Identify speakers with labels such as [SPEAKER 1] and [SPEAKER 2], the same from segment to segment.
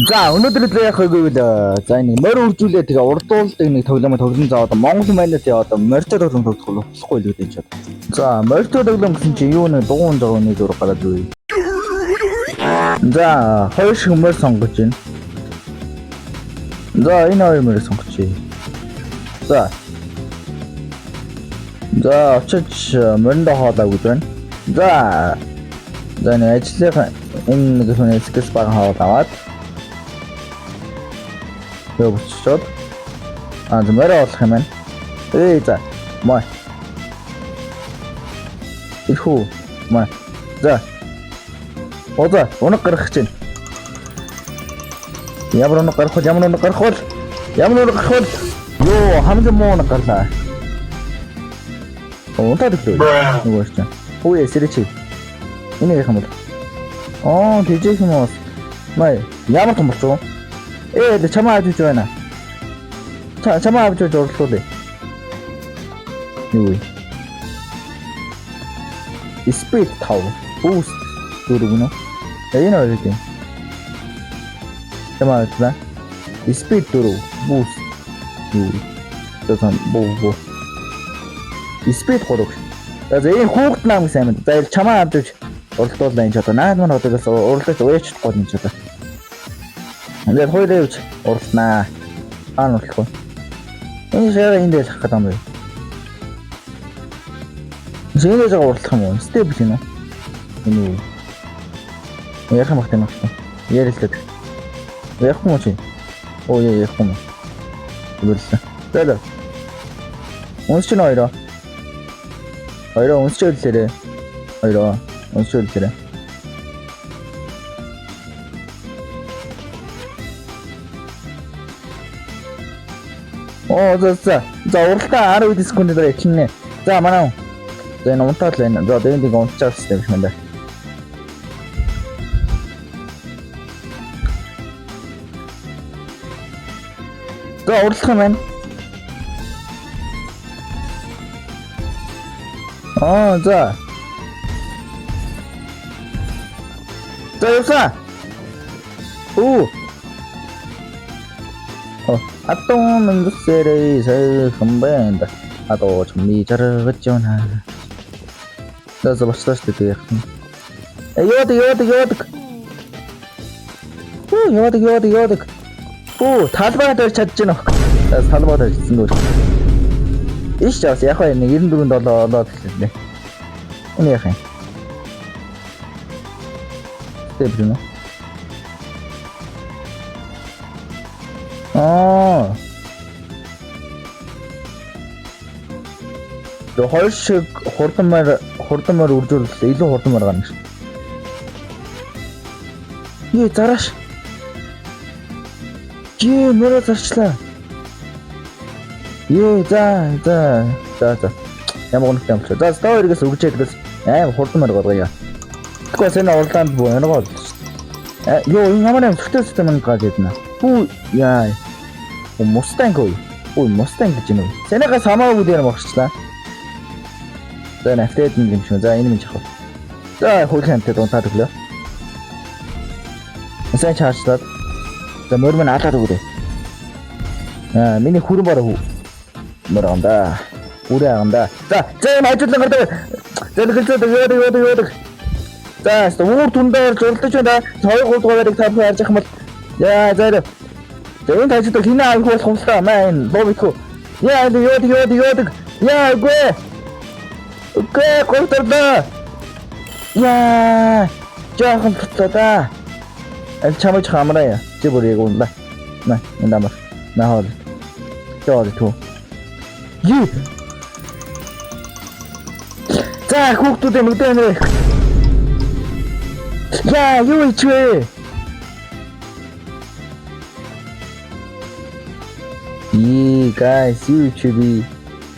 [SPEAKER 1] За өнөөдөр яг хойгоо за нэг морь үржүүлээ тэгээ урдуулдаг нэг тоглоом тоглон заа одоо Монгол манайд яа одоо морьтой тоглоом тоглох болохгүй л үү гэж бод. За морьтой тоглоом гэсэн чинь юу нэг дугуун зогоо нэг зур гараад үе. За хоёр шиг морь сонгож байна. За энэ хоёр морь сонгочих. За очиж мориндоо хоолоо гэж байна. За нэг ажлынхаа энэ нэг хүн скилс баг хоол аваад явуулчиход морь олох юм байна. За мой. Ихүү мой. За. Өнөг гарах гэж байна. Ямар өнөг гарах вэ? Йоо, хамгийн муу өнөг гарлаа. Унтаад ирлээ. Нөгөө ч. Хөөе, сэрчи. Энэ яг юм бол. Тэжээх юм уу? Май, ямар том болчих вэ? чамаа авч байна. Чамаа авч орлуулъя. Юу вэ? Speed 5 boost дөрөвнө. Энэ хоёр юм. Чамаа авч байна. Speed 4 boost. Юу вэ? Тэсэн боо. Speed 3. За энэ хүүхд нам гэсэн юм. За чамаа авч орлуулъя энэ ч одоо наад маань одоогоос урлаж уяач гол юм ч одоо. Ингээд хоёроо уралнаа. Орлох. Энэ шаараа энэ дээр хах гэдэг юм байна. Зэнэж урлах юм уу? Степ гэнэ үү? Энэ үү? Ярих юм байна. Ярилдаг. Ярих юм чи? Ярих юм. Бүрсэн. За. Унсч нь хоёроо. Унсч үлээрээ. Унсч үлээрээ. За уралдаа 10 секунд дээр эхэлнэ. За манай. За энэ унтаад л байна. За дээд нэг унтчих гэсэн юм байна. За урлах юм байна. За. За явса. Атом мэндэсэрэй сайхан байна. Адоо чамми жаргаж байна. За бачлаач дээ яах юм. Яваад. Талбай дээр чадж гэнэ. Талбай дээр хийсэн дөө. Иш жаас яг нэг 94 долоо төлөлөө. Энэ яах юм. Тэбрэнэ. Хоёр шиг хурдмаар үржүүлэлт илүү хурдмаар гарна ш. Зарааш. Мөрөө зарчлаа. За. Ямар гонх юм бэ? За стооригээс үржүүлээс аим хурдмаар гаргая. Тэгвэл энэ урлаанд боо энэ гол. Энэ ямар юм систем мань гадна. Яа. Мустанг гэж юм уу? Сэнийхээ самаагүй дээр морчлаа. За нафтэд юм шүү. За энэ минь жахав. За хөлхөн амтад унтаад өглөө. Сайн чаарчлаад. За мөр мань алаад өгдөө. Миний хүрэн бараа мөр андаа. Үрээ андаа. За энэ ажиглан гардаг. Зэлгэлцээд. За үүр түндээр зурлаж байна. 2-3 дугаарыг тавьж харж ах юм бол. За энэ тажид хинэ авах болох юм л та. Мэн бобико. Ёд. Окей, контрда. Жаахан туцаа. Чамж хамраа. Чи бүр яг унда. Энэ дамар. Нахол. Жоод туу. За хүүхдүүдээ нүдэнэ. Юу ичвэ? Guys, юу ичвэ?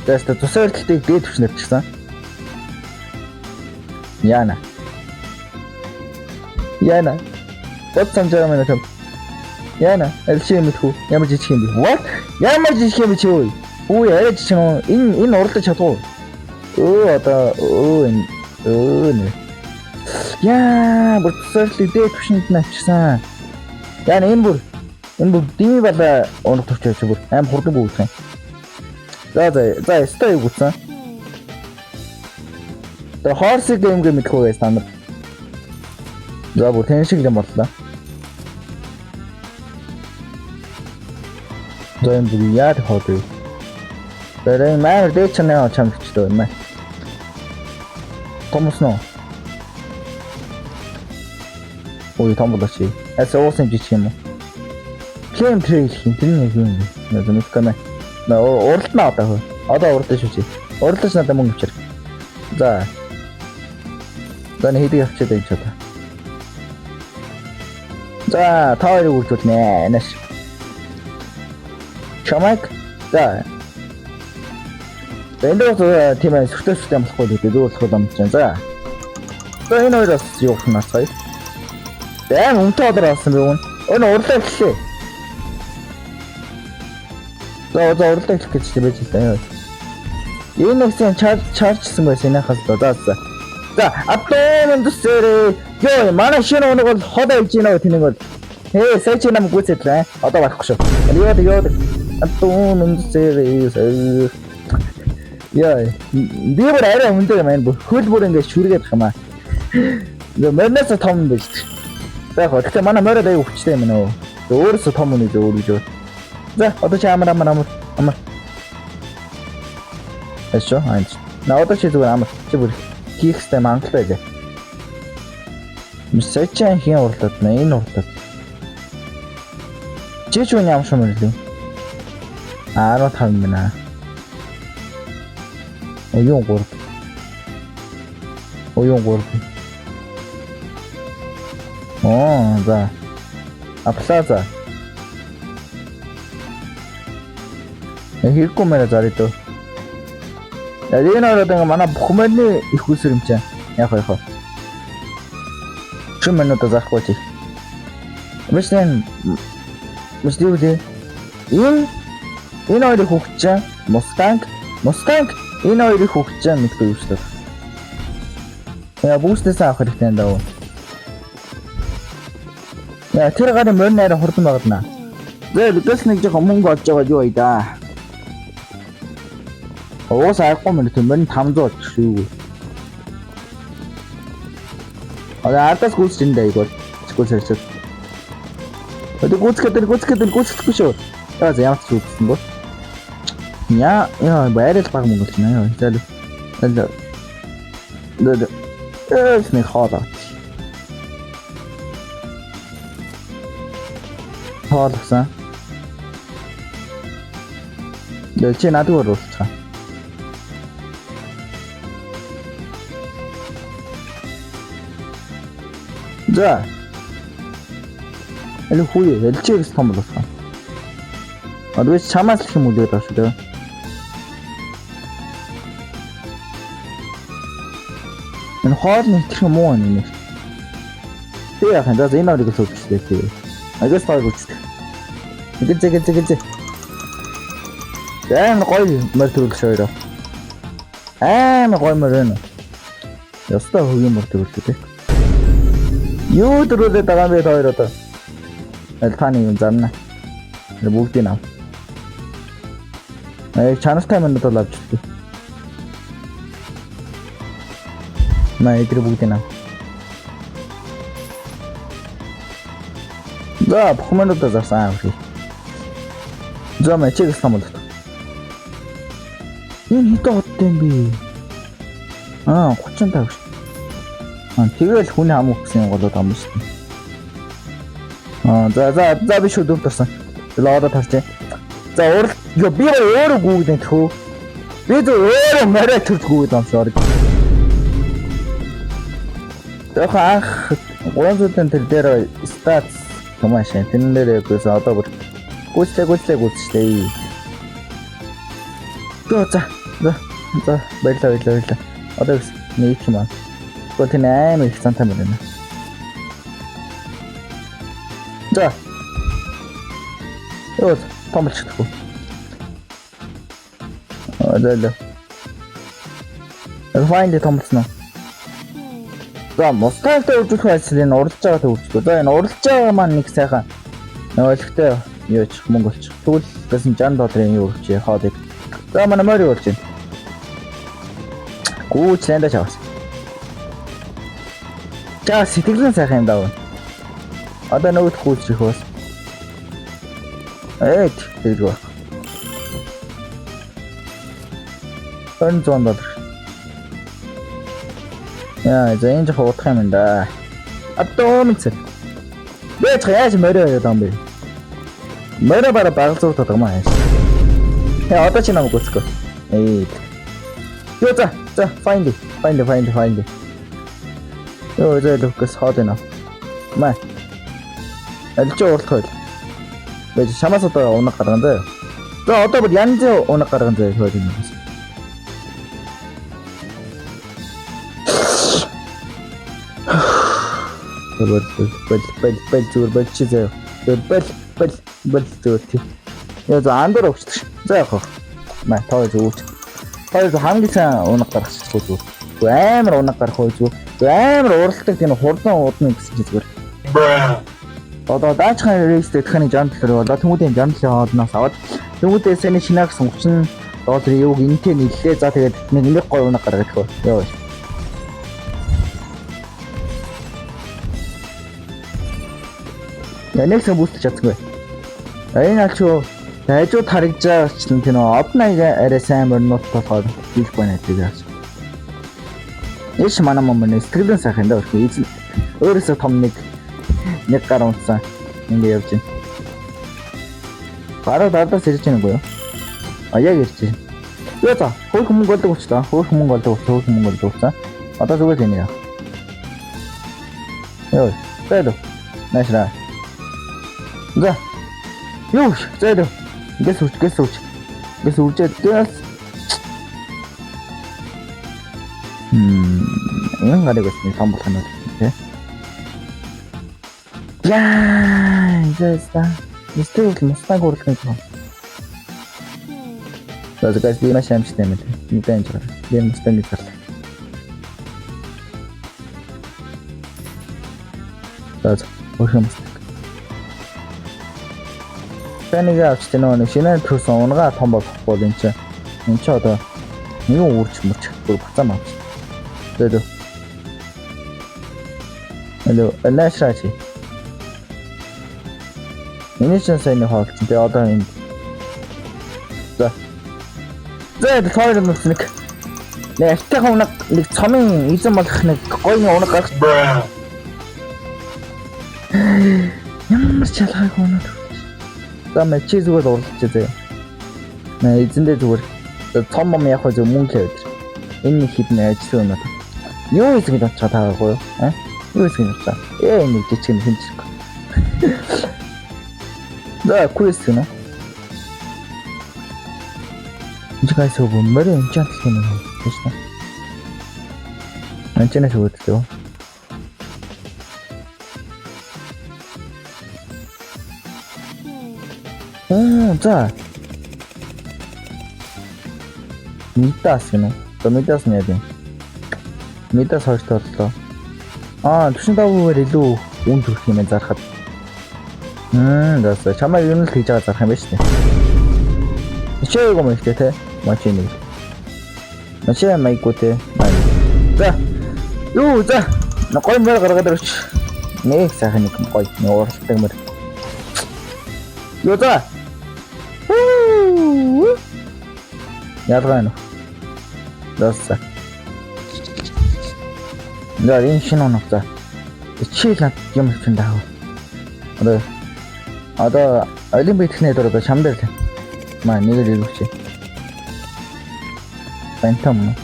[SPEAKER 1] Тэст тусаалтыг дээд хүчнэр чсан. Яна. Бод самжаа мэн том. Яна, элшээ мэдхүү. Ямар жижиг юм бэ? What? Ямар жижиг юм бэ чи өө? Арай жижиг юм. Энэ урлаж чадах уу? Бүр тусаалтыг дээд хүчнэд навчсан. Яа энэ бүр дими бала оног төвчөөч бүр аим хурдан бүгдсэн. За стой бүгдсэн. Тэр хорс гейм мэдхүүгээс та нар. За бүр тэн шиг юм боллоо. За энэ бүр яа тохиолдов. Тэр энэ маар дээд чанаа чамчтай юм аа. Томос нөө. Ой томболооч. Эс уусан жич юм уу? Плейм трейл хин тэр нэг юм. Надад кана. На уралдана одоо. Одоо уралдаж шүү чи. Уралдаж надад мөнгө авчир. За. За нэг хэдийг авчиад байж чадаа. За та хоёрыг үржүүлнэ. Нэш. Чамайг. За. Энд бол тийм ээ сүртэй болохгүй л дээ зөвлөх юм чинь. За. За энэ хоёроос юу хнасгай. Дэм өмтө одор авсан би өгнө. Өн урлаа эхлэе. За урлаа эхлэх гэж байж л дээ. Энэ нэгсэн чаржсан байсан энэхээс л за. За атом дэсэрэ. Ёо манай шинэ өнөг бол хол авж гинэ тэнийг бол. Сая чи нам гүцэдлээ. Одоо барахгүй шүү. Ёо атом дэсэрэ. Яа, би бүр арай өндөр юм байна. Хөл бүр ингэ шүргээд их юм аа. Мөрнөөс том байж. За гэхдээ манай морой аяг хүчтэй юм нөө. Өөрөөсөө том үнэ зөө гэж. За одоо чи амар. Эсо хайц. На одоо чи зүгээр амар. Чи бүр хийхстэй мангал байлаа. Мисэчэн хин урлаад нэ энэ урлаад. Чи ч үний амшаа мэрлээ. 15 минут. Оюун гурав. За. Аплаза. Хэрэг комера зарыг дөө. Энэ ороод манай бүхмэний их үсэр юм чинь. Яг. Чим минут заахгүй чи. Мэсэн үгүй. Энэ хоёрыг хөгчөө. Мустанг. Энэ хоёрыг хөгчөө мэдгүй юу шүү дээ. Яа бүүснээс авах хэрэгтэй даа. Яа тэр гарын мөрнээр хурдан багадна. Зэ бидээс нэг жоо мөнгө олж байгаа юу ая да. Оос айхгүй минут мөрн 500 шүү. Ардаас гүйцэнд аяг бол чиггүй сэрчээ. Өдөө гүйцэхгүй шүү. За ямар ч үгсэн бо. Яа байрал баг мөнгө чинь яа. Нэг хоолоо. Хоолсон. Чи надад оруулцгаа. За. Эле хүй элчээс том болохоо. Одоо чамаас л юм үлээд байна шүү дээ. Энэ хоол нэтэх юм уу энэ? Тэг яхан за энэ орыг суулчихлээ тий. Агаас таг үстэй. Игэ. Яа гоё мөр төрөл шойроо. Гоё мөр энэ. Яста хөгийн мөр төрөл тий. Юу төрөлөө байгаа бэ хоёр одоо. Таны юм зарна. Бүгдийг нав. Чанартай минут бол авчихлаа. Эдгээр бүгдийг нав. За бүхмэнүүдээ зарсан аа. За чиг самбал. Энэ хитэ хоттой юм бэ? 35 шүү. Тэгэл хүний ам өгсөн голоод ам шүү. За би шүү дуртарсан. Лоод тарчээ. За би өөрөө гүгдэн тхөө. Би өөрөө мараа төрдгүүд юм шиг. Яг анх 300-ын тэр дээр статс томаш тэн дээр ягүйс одоо бүр гүйцлээ. За баярлалаа. Одоо нэг юм аа. Гол нэ их цантай байна. За. Томлчихгүй. Лээ. Find томлцно. За, мостайтай үржүүлэх ажлыг уралж байгаатай үржүүлээ. За, энэ уралж байгаа маань нэг сайхан Ойлгохтой юу ч монголч. Тэгвэл гэсэн $60 юу өгч хоодыг. За манай морь болж байна. Гүүч ландаж аваас. За сэтгэлэн сайхан юм даа. Одоо нөгөөх гүүч их бас. Тэгвэл. $100. Яа, за энэ жоо утах юм да. Одоо үнэхээр. Бэж яаж морь яваад юм бэ? Морь бараа багцуурт байгаа юм аа. Одоо чи намайг гүцгөө. Ёо за find it. Ёо за лукас хаадна. Маа. Алж уурлах байл. Бэж шамаас одоо унаг гаргана заа. За одоо бүр янз унаг гаргана заа хөөд юм. Бэл зүгээр болчих заа. Бэл зүгээр тий. Яа за андуур өгч. За яах вэ? Маа тоо зүгч. Тоо хамгийн сайн унаг гаргачихгүй зүг. Амар унаг гарах уу зүг. Амар уралдаг тийм хурдан удна гэсэн чи зүгээр. Одоо даачхан рейстэй тахны жамтлэр болоо тэмүүдэм жамтлын хоолноос аваад тэмүүдээ сэний шинаагс $30 юуг энтэй нийллээ. За тэгээд нэг гой унаг гаргах гэх. Яа. Нэгсэн бүүстэж чадсгүй. Энэ алч юу хажууд харагдж байгаа ч тийм одны арай сайн мөрнөт болохоор хийх байна гэдэг. Эш манай мөн сэтгэлэн сайхан даа өрхөө. Өөрөөсөө том нэг гар унтсан. Ингэ явж байна. Бараа дардаас ирж байна уу? Яг ирж байна. Яа за, хөөх мөнгө болдог учраас хөөх мөнгө болдог учраас. Одоо зүгээр л энэ яа. Йоо, бэдо. Нашра. За. Юу, зайд. Гэс үржээд дэс. Энэ гарыг өсний том болох нь тий. Яа, зайста. Мистер мустаг урлах юм. За гайс би маш амжилттай юм. Мэдэн жаа. Би мустаг нэг гарлаа. За, өөр юм. Тэнийг авч тэнөө шинэ төрсөн унгаа том болох бол энэ ч одоо юу үрж мөч бүр бацаа маач. Тэгээд Hello, Alashrachi. Энэ ч сайн хаалт. Тэгээ одоо энэ. За. Тэгээд тойрон нэг нэртэй хоног нэг цомын эзэн болох нэг гойны унаг гарах. Ямар ч ялгаагүй унаг. За мэ чи зүгээр урлаж зөө. Нэ эзэндээ зүгээр цом юм яг зөв мөнгө л өдр. Энэ хіднэ ажил өнөд. Юу эзэнд очиж таагүй юу? Юу эзэнд очиж? Энэ жижиг юм хинчиг. Да квест нэ. Жигайс өө мөрийн энчантлах юм байна. Тэс та. Энчанаас үүдтэй. За. Митас гэнэ. За митас нь яа вэ? Митас хоёрт боллоо. 45%-аар илүү үн төрөх юм зарахад. За чамаа юу нэг хийж байгаа зарах юм байна шүү дээ. Чээг юм ихтэй те. Мачины. Мачаа майгуутэй. За. Юу за. Гой мөр гаргаад ирч. Нэг сайхан нэг гой ууралдаг мөр. Юу за. Ялгаа нэ. Дасса. За энэ шинэ оногтой. Чи л юм чинь даа. Одоо олимпикний дээр одоо чам дээр л. Маа нэг л ирвч. Пантам.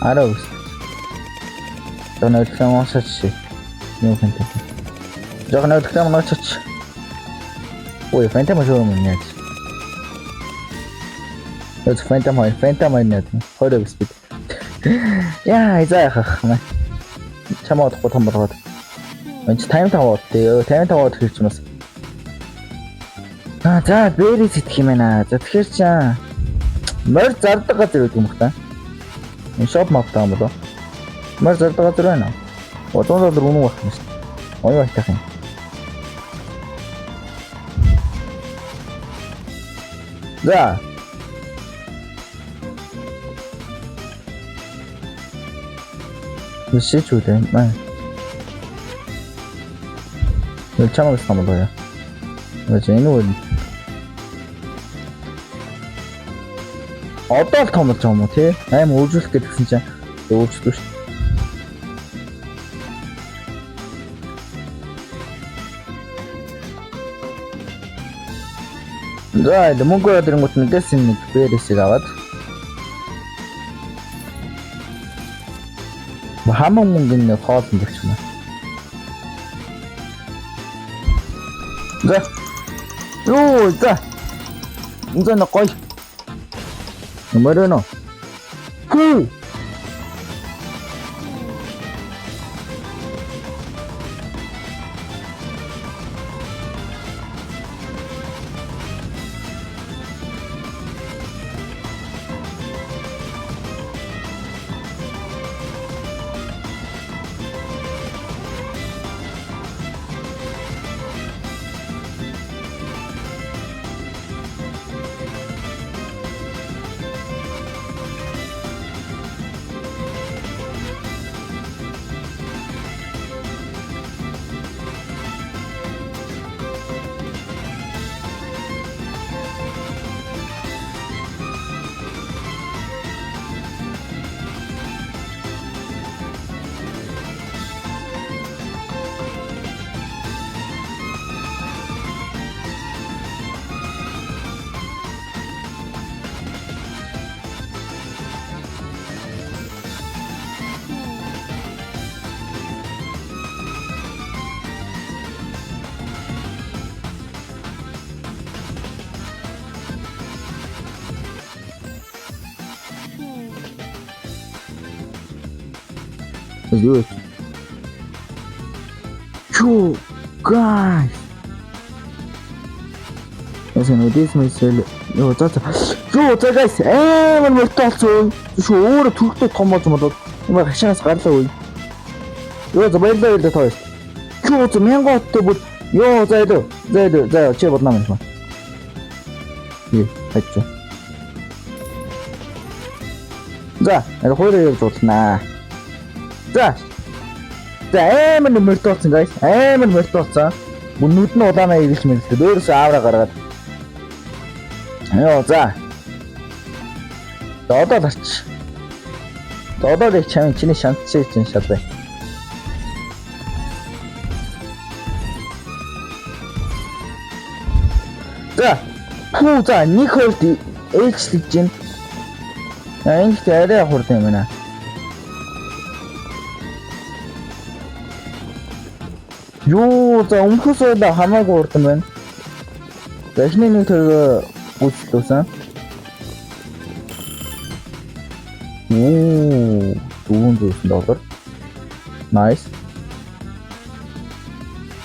[SPEAKER 1] Араа. Тоног самсач. Юу пантам. Жогноо тэгтээ мочч. Ой, пантам жоо юм яа. Это фэнтам нет. Хорог спит. Яа, изаах маа. Чамаад готом бороод. Энд тайм таваад хэлж юмас. За бэри сэтх юм байна. За тэгэхээр чаа. Мөр зардаг газар үү юм хта. Энэ шоп мап таам болоо. Мөр зардаг газар байна. $100 үнэн байх юм шүү. Ой байх юм. За. Шийч үлээ. Маа. 왜 참을 수 한번 더요? 맞아, 이놈은 어떤 텀을 좀 못해? 아니 뭐 우주스케 진짜 우주도 자, 이제 문구가 들은 것은 깼으니 베리스가 왔. 뭐 한번 문기는 커튼 됐지만. 자, 요, 자, 이제 나 거의 뭐래노? 후. Do it. Yo, guys. Listen, this missile. Yo, that's. Yo, that guys. Man 멀쩡했어. 저 오래 둘때 더 맞으면 이거 시간에서 갈라 오. 이거 저 멀쩡할 때 더. 저 좀 한거 같아 뭐. 요, 자이도. 자, 제 못 나면. 예, 했죠. 자, 이거 호이를 좋구나. За. За амар мөртөөцсон guys. Амар мөртөөцсон. Нүд нь удаанаа игэлж мэдлээ. Өөрөөсөө аавра гаргаад. Йоо за. Одоо тарч. Одоо л чам чиний шантчээ чин шалбай. За. Хүү за нэг хөлт ээлжлэж гин. Энд арай хурд юм байна. Юу за өмхөсөө да хамаагүй урд юм байна. За эхний нэг төрөө үүслүүлсэн. $200. Nice.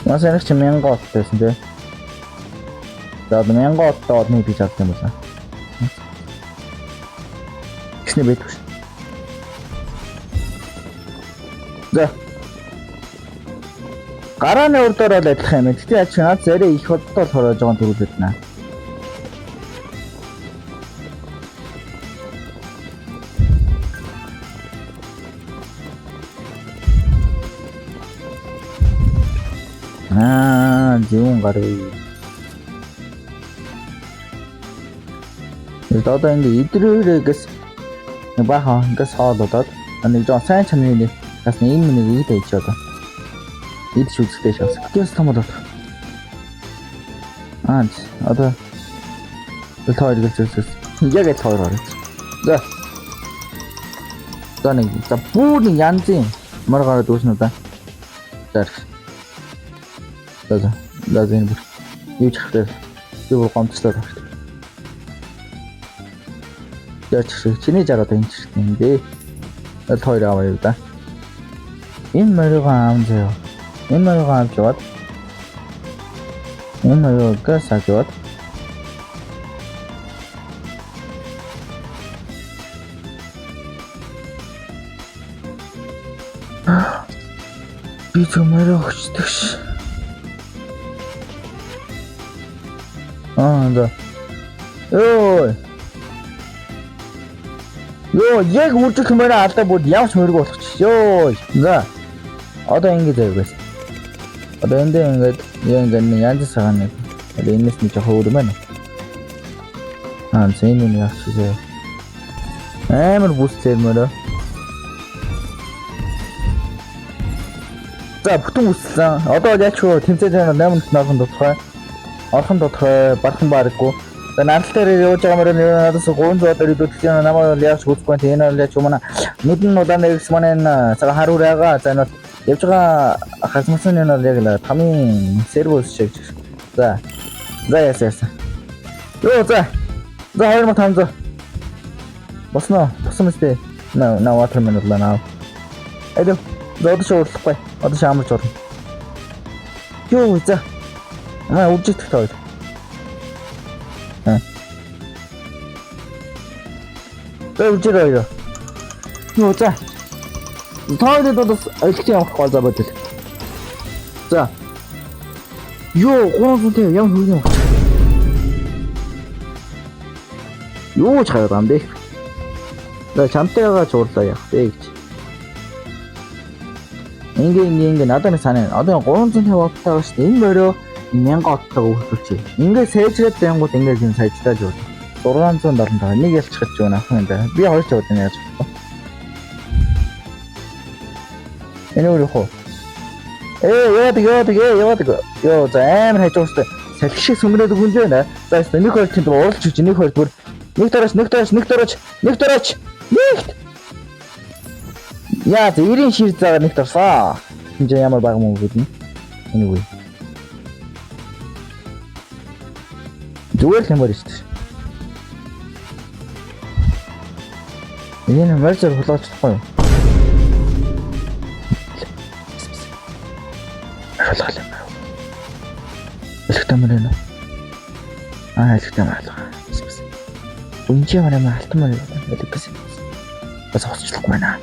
[SPEAKER 1] Масанах чи 1000 оттэйсэн тий. За 1000 оттой одны би чадсан юм байна. Ихний байтгүй. За гарааны урдаар л адилхан юм. Тэгтээ ач наад зарэ их оддоо л хороож байгаа төрүүлээд наа. Зүүн гарыг. Одоо ингэ идрээрээс баха ингээс хоолодод нэг жоо сайн чанарын бас нэг нэг ийд ээж одоо. Ийд шүцтэй шас. Гэс томодод. Одоо тоор гэлжээс. Яг л тоор орё. За. За нэг за бүр янзын мар гараад үүснэ да. За. За энэ бүр юу ч хэрэгтэй. Юу гомцлоо байна. Яач чиний жараад энэ ч юм бэ. Ол хоёр аваа юу да. Энэ морийг аам заяа. Энэ морийг аамж яваад. Энэ морийг гасаж яваад. Би чамаараа өгчдөг ш. Да. Ёо. Ёо, яг үржих юм байна алдаа бүр явж мөрөг болгочих. Ёо. За. Одоо ингэ заяагаас. Одоо энд ингээд яг янз сагааны. Одоо энэс нь жоохон өөр юм байна. Зэний нэг авчихъя. Амар бүсцээр мөрөө. За бүтэн үссэн. Одоо яг шүү тэмцээд байгаа 8 норхон тодорхой. Орхон тодорхой, бархан барахгүй. За нарал дээр явж байгаа мөрөө надаас 300 доллар идэх юм намайг яаж үзэхгүй те энэ л яаж юм аа. Мэдэн улаан нэгс манай энэ цаг харуул байгаа. За энэ явж байгаа хасмасан энэ бол яг л тамийн сервис шиг. За. За яасан. Йоо за. За 2500. Босноо. Босон мэт. На watermelon лана. Эдэ зодож уурлахгүй. Одоо шаамарч орно. Йоо за. Үржих тоо. Үржирөө. Йоо за. Тооёд одоо элхтэн явах гол забаад л. За. Йоо гонсонтэй ямар хөргөн явах. Юу ч хайраа амдээ. За чамтайгаа зурлаа яах вэ гэж. Ингээ надад нэг санаа. Одоо 350 ватттай байгаа шүү дээ. Энэ морөө 1000 ватттай өгүүлчих. Ингээ сайжраад байнгут ингээ юм сайжтааж явуулна. 675 нэг ялчих гэж байна ахын да. Би хоёр ч удаа яаж болох вэ? Энэ өөр хоо. Яваад. Йоо за амар хайж уустай. Салхи шиг сүмрээд өгөн л байна. За нэг хоёр тийм уралж үж нэг хоёр бүр нэг дөрөөч. Яа, 90 шир заагаар нэг дорсоо. Энд ямар баг мөн гэдэг нь. Энэ үгүй. Зүгээр л юмар шүү дээ. Энэ мэрчэр хулгайчлахгүй юу? Хулгайлаа. Электромэр нэ. Электромэр. Үнжи мараа алтан мөр электросэн. Бас хоцчлахгүй байна.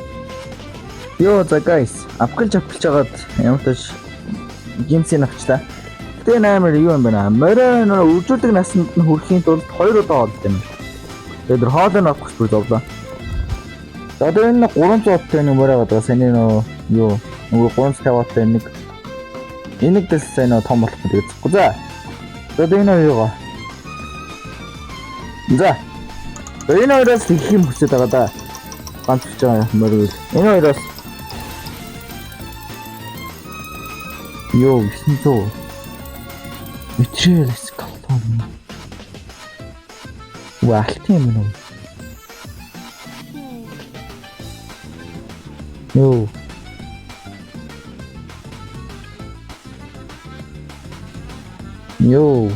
[SPEAKER 1] Йоо за guys, авчиж жагаад ямтаж гимсийн авчлаа. Гэтэ амар юу юм бэ наа? Морой үржүүлдэг насанд нь хүрэхийн тулд 2 удаа хоолд юм. Тэгээд хоолыг авах гэж зовлоо. Одоо энэ 300 ватттай нэг морой байгаа. Саний юу 350 ватттай нэг энийг дэссэн том болох гэдэг зүггүй. За. Одоо энэ юугаа. За. Энэ хоёроос их юм хүсэж байгаа да. Ганцч байгаа мөрөөл. Энэ хоёроос ёо 900 материал скалтон. Ваалт юм уу? Ёо. Ёо.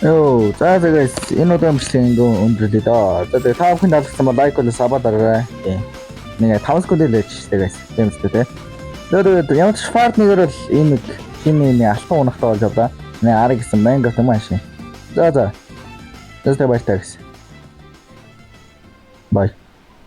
[SPEAKER 1] Ёо, за guys, энэ удаа мөчлийн өндөрлөө доо. За тэгээ та бүхэн таалагдсан бол лайк болоо сабаа дараарай. Нэг 5 секунд л ээж штэ guys. Тийм үстэй те. Тэгээд ямар ч фарт нэгээр л энэ химийн алтан унахтай болж байгаа. Нэг арга гэсэн манго юм ааши. За. Тэстэй баяртай guys.